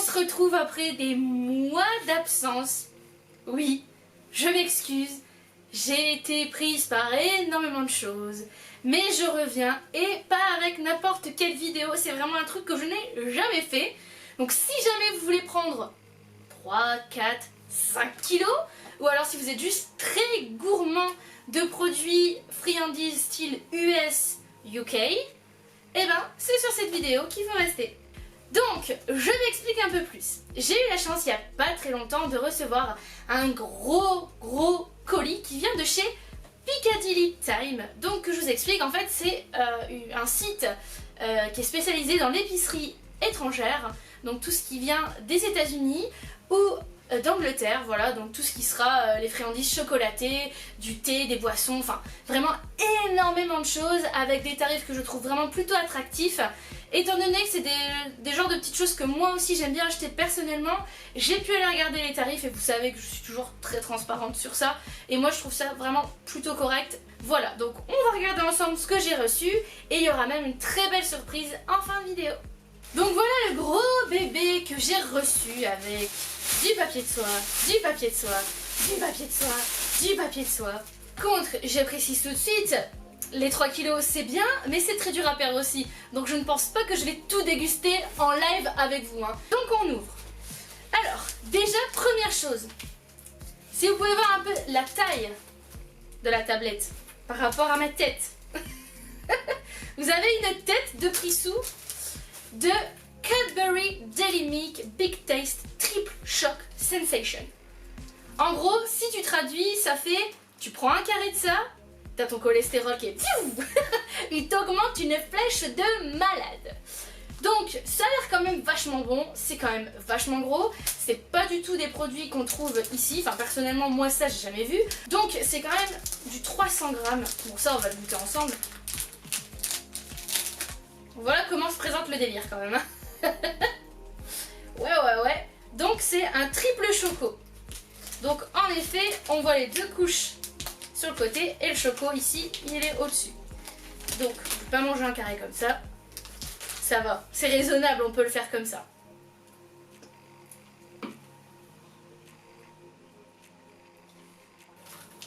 se retrouve après des mois d'absence. Oui, je m'excuse, j'ai été prise par énormément de choses. Mais je reviens et pas avec n'importe quelle vidéo, c'est vraiment un truc que je n'ai jamais fait. Donc si jamais vous voulez prendre 3, 4, 5 kilos, ou alors si vous êtes juste très gourmand de produits friandises style US, UK, eh ben c'est sur cette vidéo qu'il faut rester. Donc, je m'explique un peu plus. J'ai eu la chance il n'y a pas très longtemps de recevoir un gros colis qui vient de chez Piccadilly Time. Donc je vous explique, en fait c'est un site qui est spécialisé dans l'épicerie étrangère, donc tout ce qui vient des États-Unis ou d'Angleterre, voilà, donc tout ce qui sera les friandises chocolatées, du thé, des boissons, enfin vraiment énormément de choses avec des tarifs que je trouve vraiment plutôt attractifs. Étant donné que c'est des genres de petites choses que moi aussi j'aime bien acheter personnellement, j'ai pu aller regarder les tarifs et vous savez que je suis toujours très transparente sur ça et moi je trouve ça vraiment plutôt correct. Voilà, donc on va regarder ensemble ce que j'ai reçu et il y aura même une très belle surprise en fin de vidéo. Donc voilà le gros bébé que j'ai reçu avec du papier de soie, du papier de soie, du papier de soie, du papier de soie. Contre, je précise tout de suite, les 3 kilos c'est bien, mais c'est très dur à perdre aussi. Donc je ne pense pas que je vais tout déguster en live avec vous. Donc on ouvre. Alors, déjà, première chose. Si vous pouvez voir un peu la taille de la tablette par rapport à ma tête. Vous avez une tête de Prissou de Cadbury Dairy Milk Big Taste Triple Shock Sensation. En gros, si tu traduis, ça fait, tu prends un carré de ça, t'as ton cholestérol qui est il t'augmente une flèche de malade. Donc ça a l'air quand même vachement bon, c'est quand même vachement gros, c'est pas du tout des produits qu'on trouve ici, enfin personnellement moi ça j'ai jamais vu. Donc c'est quand même du 300 grammes, bon ça on va le goûter ensemble. Voilà comment se présente le délire quand même. Ouais. Donc c'est un triple choco. Donc en effet on voit les deux couches sur le côté et le choco ici il est au-dessus. Donc je ne vais pas manger un carré comme ça. Ça va, c'est raisonnable, on peut le faire comme ça.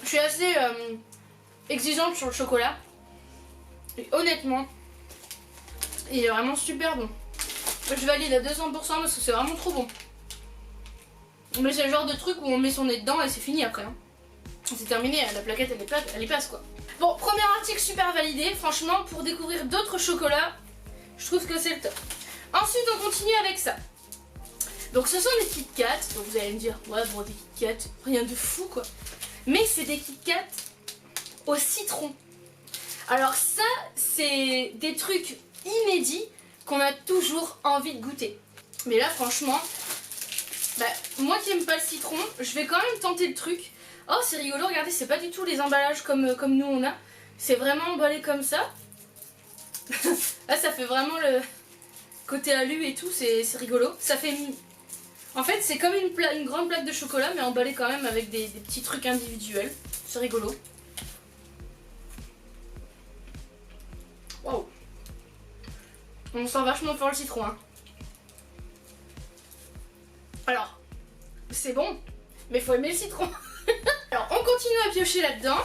Je suis assez exigeante sur le chocolat. Et honnêtement, il est vraiment super bon. Je valide à 200% parce que c'est vraiment trop bon. Mais c'est le genre de truc où on met son nez dedans et c'est fini après. C'est terminé, la plaquette elle est place quoi. Bon, premier article super validé. Franchement, pour découvrir d'autres chocolats, je trouve que c'est le top. Ensuite, on continue avec ça. Donc, ce sont des Kit Kat. Donc, vous allez me dire, ouais, bon, des Kit Kat, rien de fou, quoi. Mais c'est des Kit Kat au citron. Alors, ça, c'est des trucs inédits qu'on a toujours envie de goûter. Mais là, franchement, bah, moi qui aime pas le citron, je vais quand même tenter le truc. Oh, c'est rigolo, regardez, c'est pas du tout les emballages comme nous on a. C'est vraiment emballé comme ça. Là ça fait vraiment le côté alu et tout, c'est rigolo. Ça fait... En fait c'est comme une grande plaque de chocolat mais emballée quand même avec des petits trucs individuels. C'est rigolo. Wow. On sent vachement fort le citron hein. Alors, c'est bon, mais faut aimer le citron. Alors on continue à piocher là-dedans.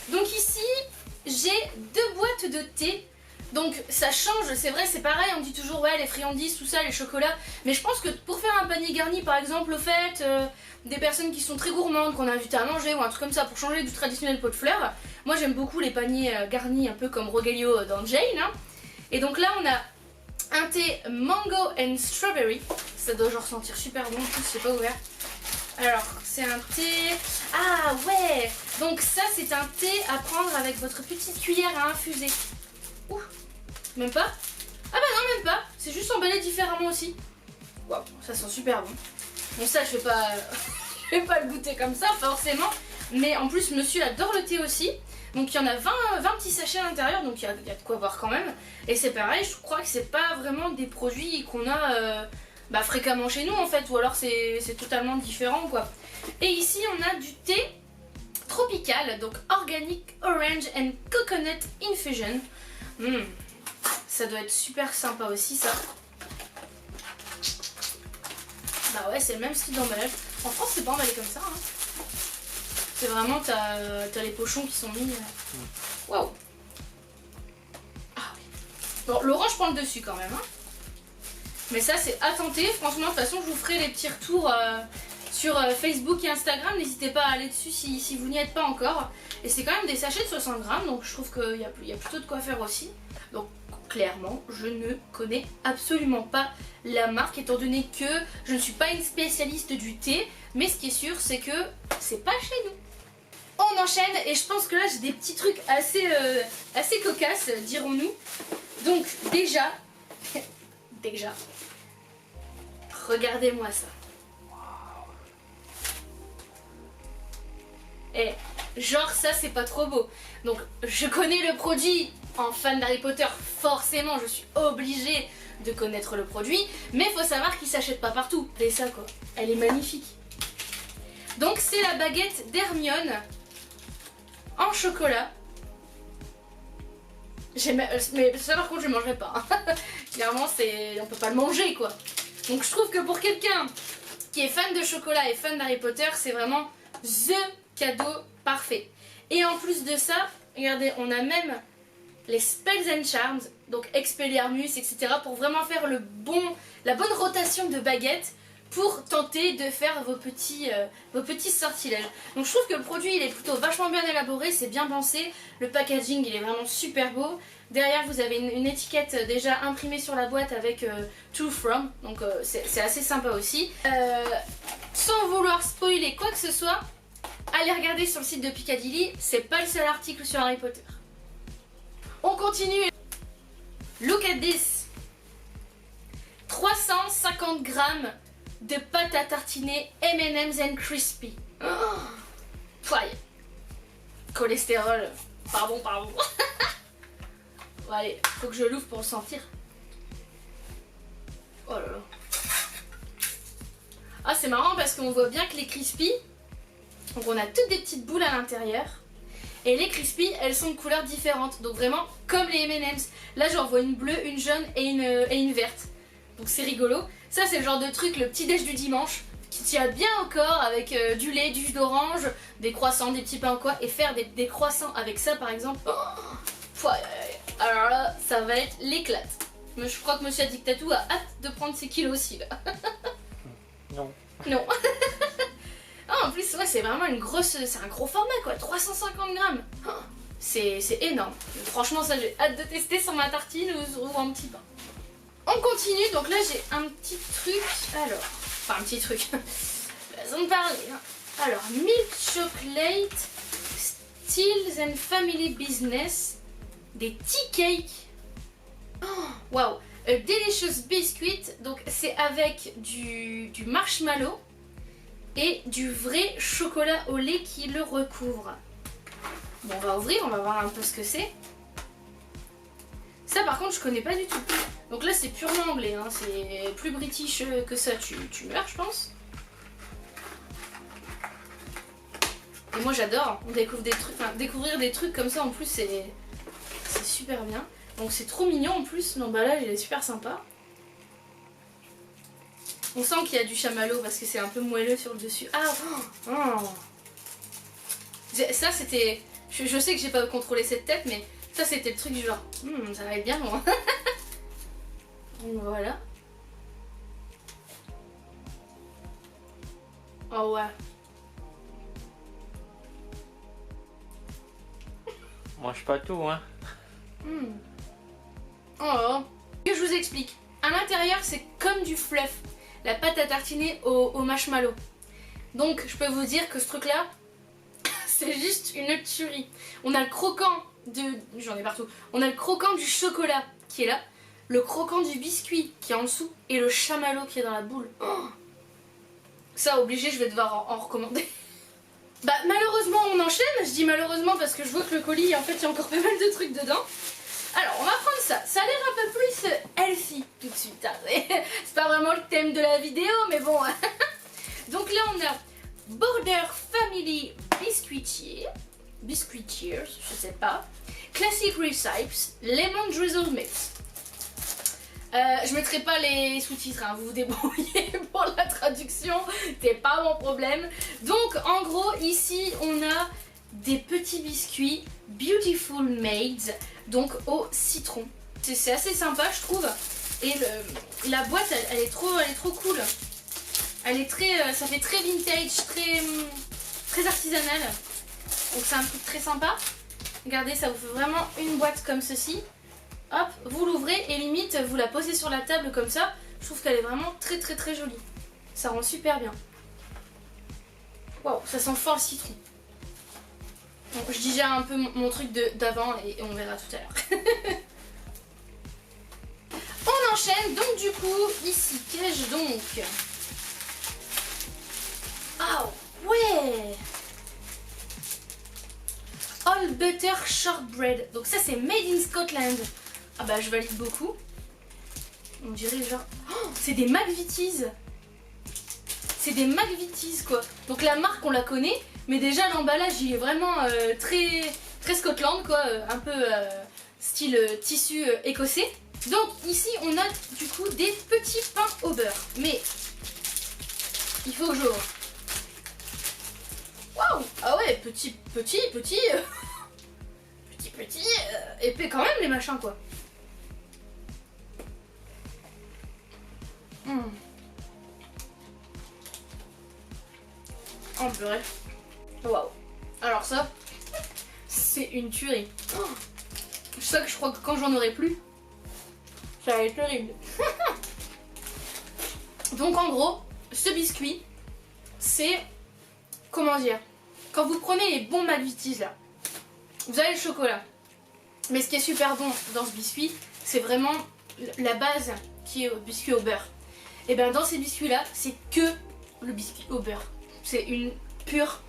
Donc ici j'ai 2 boîtes de thé. Donc ça change, c'est vrai, c'est pareil, on dit toujours ouais les friandises, tout ça, les chocolats. Mais je pense que pour faire un panier garni par exemple au fait, des personnes qui sont très gourmandes, qu'on a invité à manger ou un truc comme ça pour changer du traditionnel pot de fleurs. Moi j'aime beaucoup les paniers garnis un peu comme Rogelio dans Jane. Hein. Et donc là on a un thé mango and strawberry. Ça doit genre sentir super bon, en plus c'est pas ouvert. Alors c'est un thé... Ah ouais. Donc ça c'est un thé à prendre avec votre petite cuillère à infuser. Ouh. Même pas? Ah bah non même pas. C'est juste emballé différemment aussi. Waouh, ça sent super bon. Bon ça je vais pas... je vais pas le goûter comme ça forcément. Mais en plus monsieur adore le thé aussi. Donc il y en a 20 petits sachets à l'intérieur. Donc il y a de quoi voir quand même. Et c'est pareil, je crois que c'est pas vraiment des produits qu'on a... fréquemment chez nous en fait, ou alors c'est totalement différent quoi. Et ici on a du thé tropical, donc Organic Orange and Coconut Infusion. Ça doit être super sympa aussi ça. ouais, c'est le même style d'emballage. En France, c'est pas emballé comme ça. Hein. C'est vraiment, t'as les pochons qui sont mis. Waouh! Ah oui. Bon, l'orange prend le dessus quand même. Hein. Mais ça, c'est à tenter. Franchement, de toute façon, je vous ferai les petits retours sur Facebook et Instagram. N'hésitez pas à aller dessus si vous n'y êtes pas encore. Et c'est quand même des sachets de 60 grammes, donc je trouve qu'il y a plutôt de quoi faire aussi. Donc clairement, je ne connais absolument pas la marque, étant donné que je ne suis pas une spécialiste du thé. Mais ce qui est sûr, c'est que c'est pas chez nous. On enchaîne, et je pense que là, j'ai des petits trucs assez cocasses, dirons-nous. Donc déjà, regardez-moi ça. Et genre ça c'est pas trop beau. Donc je connais le produit en fan d'Harry Potter, forcément je suis obligée de connaître le produit, mais faut savoir qu'il s'achète pas partout. Et ça quoi, elle est magnifique. Donc c'est la baguette d'Hermione en chocolat. Mais ça par contre je ne mangerai pas. Clairement on peut pas le manger quoi. Donc je trouve que pour quelqu'un qui est fan de chocolat et fan d'Harry Potter, c'est vraiment THE cadeau parfait. Et en plus de ça, regardez, on a même les Spells and Charms, donc Expelliarmus, etc. pour vraiment faire la bonne rotation de baguettes pour tenter de faire vos petits sortilèges. Donc je trouve que le produit il est plutôt vachement bien élaboré, c'est bien pensé, le packaging il est vraiment super beau. Derrière vous avez une étiquette déjà imprimée sur la boîte avec To From, donc c'est assez sympa aussi. Sans vouloir spoiler quoi que ce soit, allez regarder sur le site de Picadilly, c'est pas le seul article sur Harry Potter. On continue. Look at this. 350 grammes de pâte à tartiner M&M's and Crispy. Oh, cholestérol. Pardon. Bon, allez, faut que je l'ouvre pour le sentir. Oh là là. Ah, c'est marrant parce qu'on voit bien que les Crispy, donc on a toutes des petites boules à l'intérieur. Et les Crispy, elles sont de couleurs différentes. Donc vraiment comme les M&M's. Là j'en vois une bleue, une jaune et une verte. Donc c'est rigolo. Ça c'est le genre de truc, le petit déj du dimanche, qui tient bien au corps avec du lait, du jus d'orange, des croissants, des petits pains ou quoi. Et faire des croissants avec ça par exemple. Oh, alors là, ça va être l'éclate. Mais je crois que Monsieur Dictatou a hâte de prendre ses kilos aussi là. Non. Non. Ah, en plus, ouais, c'est vraiment c'est un gros format quoi, 350 grammes. Oh, c'est énorme. Franchement, ça j'ai hâte de tester sur ma tartine ou un petit pain. On continue, donc là j'ai un petit truc. Alors, enfin un petit truc. Façon de parler. Hein. Alors, Milk Chocolate, Steels and Family Business, des tea cakes. Waouh! A delicious biscuit, donc c'est avec du marshmallow et du vrai chocolat au lait qui le recouvre. Bon, on va ouvrir, on va voir un peu ce que c'est. Ça par contre je connais pas du tout. Donc là c'est purement anglais, hein. C'est plus british que ça, tu meurs je pense. Et moi j'adore, on découvre des trucs, enfin, découvrir des trucs comme ça en plus c'est super bien. Donc c'est trop mignon en plus, l'emballage il est super sympa. On sent qu'il y a du chamallow parce que c'est un peu moelleux sur le dessus. Ah oh. Ça c'était... Je sais que j'ai pas contrôlé cette tête mais ça c'était le truc du genre ça va être bien bon. Donc voilà. Oh ouais. Mange pas tout hein. Oh. Que je vous explique. À l'intérieur c'est comme du fluff. La pâte à tartiner au marshmallow. Donc je peux vous dire que ce truc là c'est juste une tuerie. On a le croquant j'en ai partout. On a le croquant du chocolat qui est là, le croquant du biscuit qui est en dessous et le chamallow qui est dans la boule. Oh. Ça obligé, je vais devoir en recommander. Bah malheureusement on enchaîne. Je dis malheureusement parce que je vois que le colis en fait il y a encore pas mal de trucs dedans. Alors on va prendre ça. Ça a l'air un peu plus healthy tout de suite. Hein. C'est pas vraiment le thème de la vidéo mais bon. Donc là on a Border Family Biscuitier, je sais pas, Classic Recipes, Lemon Drizzle Mix. Je mettrai pas les sous-titres, hein, vous vous débrouillez pour la traduction, c'est pas mon problème. Donc en gros ici on a des petits biscuits Beautiful Maids, donc au citron. C'est assez sympa je trouve. Et la boîte elle est trop cool. Elle est très, ça fait très vintage, très artisanal. Donc c'est un truc très sympa. Regardez, ça vous fait vraiment une boîte comme ceci. Hop, vous l'ouvrez et limite vous la posez sur la table comme ça. Je trouve qu'elle est vraiment très jolie. Ça rend super bien. Waouh, ça sent fort le citron. Bon, je digère un peu mon truc d'avant et on verra tout à l'heure. On enchaîne donc du coup ici. Qu'ai-je donc? Ah ouais! All Butter Shortbread. Donc ça c'est Made in Scotland. Ah bah je valide beaucoup. On dirait genre... Oh, c'est des McVitie's. C'est des McVitie's quoi. Donc la marque on la connaît. Mais déjà l'emballage il est vraiment très Scotland quoi. Un peu style tissu écossais. Donc ici on a du coup des petits pains au beurre. Mais il faut que j'ouvre. Waouh! Ah ouais, petit, épais quand même les machins quoi. Oh purée. Waouh. Alors ça, c'est une tuerie. Oh. C'est ça que je crois que quand j'en aurai plus, ça va être terrible. Donc en gros, ce biscuit, c'est... Comment dire? Quand vous prenez les bons McVitie's là, vous avez le chocolat. Mais ce qui est super bon dans ce biscuit, c'est vraiment la base qui est au biscuit au beurre. Et bien dans ces biscuits là, c'est que le biscuit au beurre. C'est une pure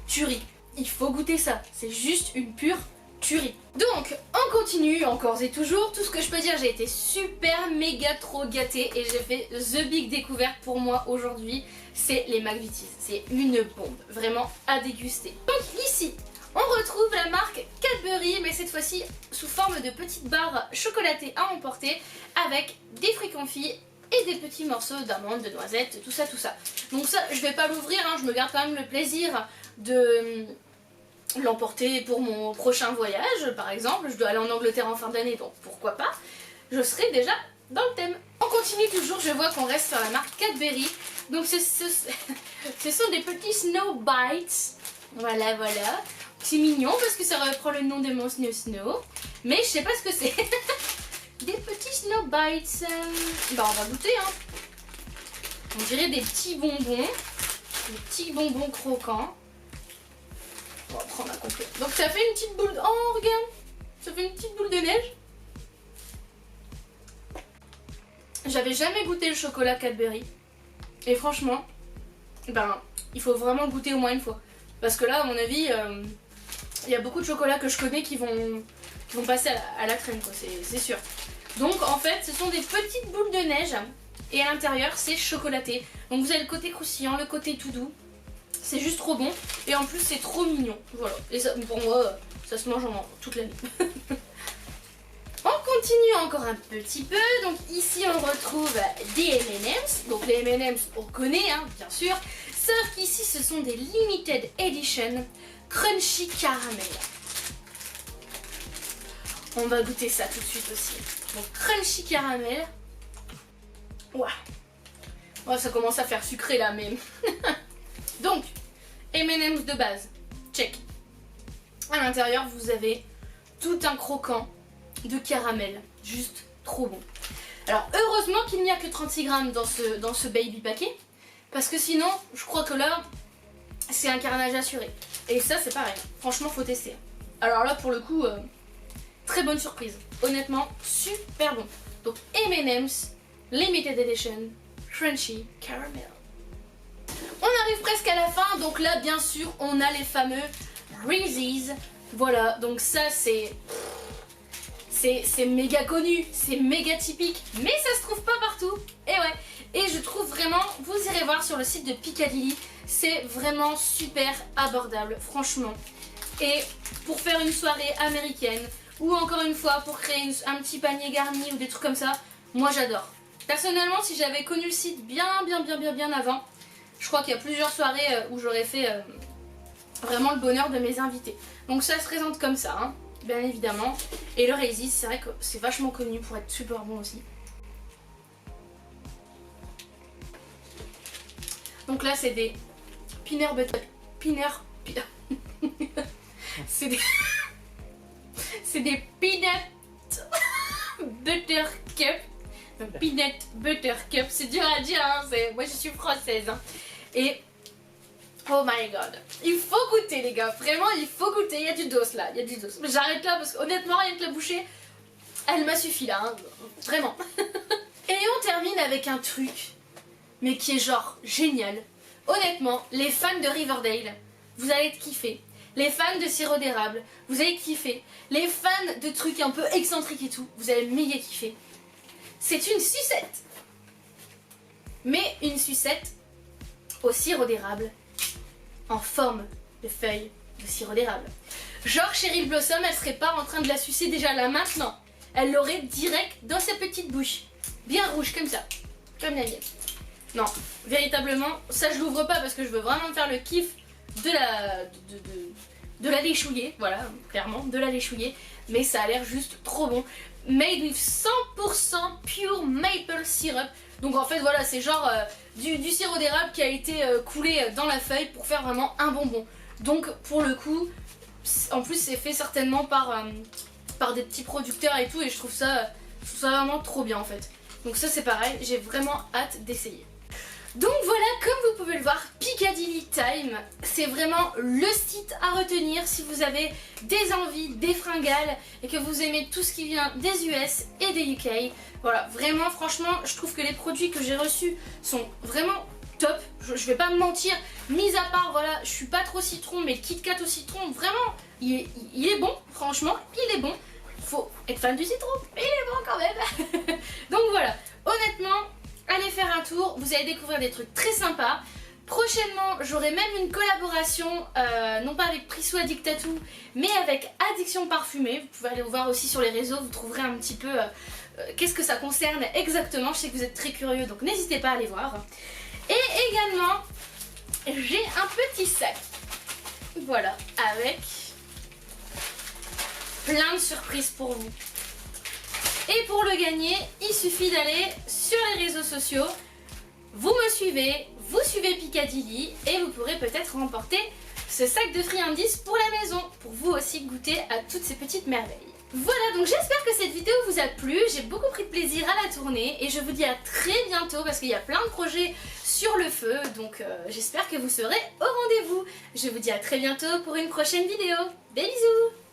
tuerie. Il faut goûter ça. C'est juste une pure tuerie. Donc on continue encore et toujours. Tout ce que je peux dire, j'ai été super méga trop gâtée et j'ai fait the big découverte pour moi aujourd'hui. C'est les McVitie's. C'est une bombe, vraiment à déguster. Donc ici, on retrouve la marque Cadbury, mais cette fois-ci sous forme de petites barres chocolatées à emporter avec des fruits confits et des petits morceaux d'amandes, de noisettes, tout ça. Donc ça, je vais pas l'ouvrir, hein, je me garde quand même le plaisir de l'emporter pour mon prochain voyage, par exemple. Je dois aller en Angleterre en fin d'année, donc pourquoi pas. Je serai déjà dans le thème. On continue toujours, je vois qu'on reste sur la marque Cadbury. Donc ce sont des petits Snow Bites. Voilà. C'est mignon parce que ça reprend le nom de mon Snow. Mais je sais pas ce que c'est. Des petits Snow Bites. Bah on va goûter hein. On dirait des petits bonbons. Des petits bonbons croquants. On va prendre un complet. Donc ça fait une petite boule. Oh regarde. Ça fait une petite boule de neige. J'avais jamais goûté le chocolat Cadbury. Et franchement, ben, il faut vraiment goûter au moins une fois. Parce que là, à mon avis, il y a beaucoup de chocolats que je connais qui vont passer à la crème, quoi, c'est sûr. Donc en fait, ce sont des petites boules de neige. Et à l'intérieur, c'est chocolaté. Donc vous avez le côté croustillant, le côté tout doux. C'est juste trop bon. Et en plus, c'est trop mignon. Voilà. Et ça, pour moi, ça se mange toute la nuit. On continue encore un petit peu. Donc ici, on retrouve des M&M's. Donc les M&M's, on connaît, hein, bien sûr. Sauf qu'ici, ce sont des Limited Edition Crunchy Caramel. On va goûter ça tout de suite aussi. Donc Crunchy Caramel. Ouah. Oh, ça commence à faire sucré là, mais... Donc, M&M's de base. Check. À l'intérieur, vous avez tout un croquant de caramel. Juste trop bon. Alors, heureusement qu'il n'y a que 36 grammes dans ce baby paquet. Parce que sinon, je crois que là, c'est un carnage assuré. Et ça, c'est pareil. Franchement, faut tester. Alors là, pour le coup, très bonne surprise. Honnêtement, super bon. Donc, M&M's Limited Edition Crunchy Caramel. On arrive presque à la fin. Donc là, bien sûr, on a les fameux Reese's. Voilà, donc ça, c'est méga connu, c'est méga typique, mais ça se trouve pas partout. Et ouais, et je trouve vraiment, vous irez voir sur le site de Piccadilly, c'est vraiment super abordable, franchement. Et pour faire une soirée américaine, ou encore une fois pour créer un petit panier garni ou des trucs comme ça, Moi j'adore. Personnellement, si j'avais connu le site bien avant, je crois qu'il y a plusieurs soirées où j'aurais fait vraiment le bonheur de mes invités. Donc ça se présente comme ça, hein, bien évidemment. Et le Raisis, c'est vrai que c'est vachement connu pour être super bon aussi. Donc là c'est des peanut butter... c'est des... c'est des peanut butter cup. Peanut butter cup, c'est dur à dire, hein, moi je suis française. Hein. Et oh my god, il faut goûter les gars, vraiment il faut goûter, il y a du dos là, il y a du dos. Mais j'arrête là parce qu'honnêtement rien que la bouchée, elle m'a suffi là, hein, vraiment. Et on termine avec un truc, mais qui est genre génial. Honnêtement, les fans de Riverdale, vous allez kiffer. Les fans de sirop d'érable, vous allez kiffer. Les fans de trucs un peu excentriques et tout, vous allez méga kiffer. C'est une sucette. Mais une sucette au sirop d'érable en forme de feuille de sirop d'érable. Genre Cheryl Blossom, elle serait pas en train de la sucer déjà là maintenant. Elle l'aurait direct dans sa petite bouche. Bien rouge comme ça. Comme la mienne. Non, véritablement, ça je l'ouvre pas parce que je veux vraiment me faire le kiff de la léchouiller. Voilà, clairement, de la léchouiller. Mais ça a l'air juste trop bon. Made with 100% pure maple syrup. Donc en fait voilà, c'est genre du sirop d'érable qui a été coulé dans la feuille pour faire vraiment un bonbon. Donc pour le coup, en plus c'est fait certainement par des petits producteurs et tout, et je trouve ça vraiment trop bien en fait. Donc ça c'est pareil, j'ai vraiment hâte d'essayer. Donc voilà, comme vous pouvez le voir, Piccadilly Time, c'est vraiment le site à retenir si vous avez des envies, des fringales et que vous aimez tout ce qui vient des US et des UK. Voilà, vraiment franchement, je trouve que les produits que j'ai reçus sont vraiment top. Je vais pas me mentir, mis à part, voilà, je suis pas trop citron, mais le Kit Kat au citron, vraiment, il est bon, franchement, il est bon. Faut être fan du citron, mais il est bon quand même. Donc voilà, honnêtement, allez faire un tour, vous allez découvrir des trucs très sympas. Prochainement, j'aurai même une collaboration, non pas avec Prissou Addict Tattoo, mais avec Addiction Parfumée. Vous pouvez aller voir aussi sur les réseaux, vous trouverez un petit peu qu'est-ce que ça concerne exactement. Je sais que vous êtes très curieux, donc n'hésitez pas à aller voir. Et également, j'ai un petit sac, voilà, avec plein de surprises pour vous. Et pour le gagner, il suffit d'aller sur les réseaux sociaux, vous me suivez, vous suivez Piccadilly et vous pourrez peut-être remporter ce sac de friandises pour la maison, pour vous aussi goûter à toutes ces petites merveilles. Voilà, donc j'espère que cette vidéo vous a plu, j'ai beaucoup pris de plaisir à la tourner et je vous dis à très bientôt parce qu'il y a plein de projets sur le feu, donc j'espère que vous serez au rendez-vous. Je vous dis à très bientôt pour une prochaine vidéo. Des bisous!